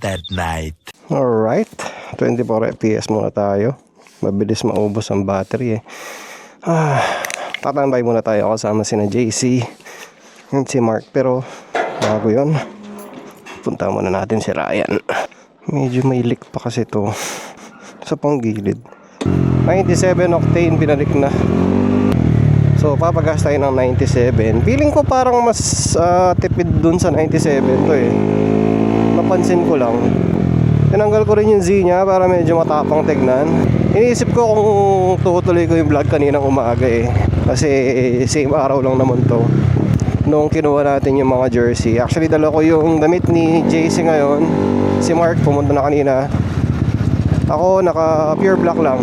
that night. Alright, 24 FPS muna tayo. Mabilis maubos ang battery tatambay muna tayo kasama sina JC and si Mark. Pero bago yun, punta muna natin si Ryan. Medyo may leak pa kasi to sa panggilid. 97 octane pinalik na. So papagas tayo ng 97. Feeling ko parang mas tipid dun sa 97 to napansin ko lang. Tinanggal ko rin yung Z nya para medyo matapang tignan. Iniisip ko kung tutuloy ko yung vlog kaninang umaga kasi same araw lang naman to nung kinuha natin yung mga jersey. Actually dala ko yung damit ni JC ngayon. Si Mark pumunta na kanina. Ako naka pure black lang.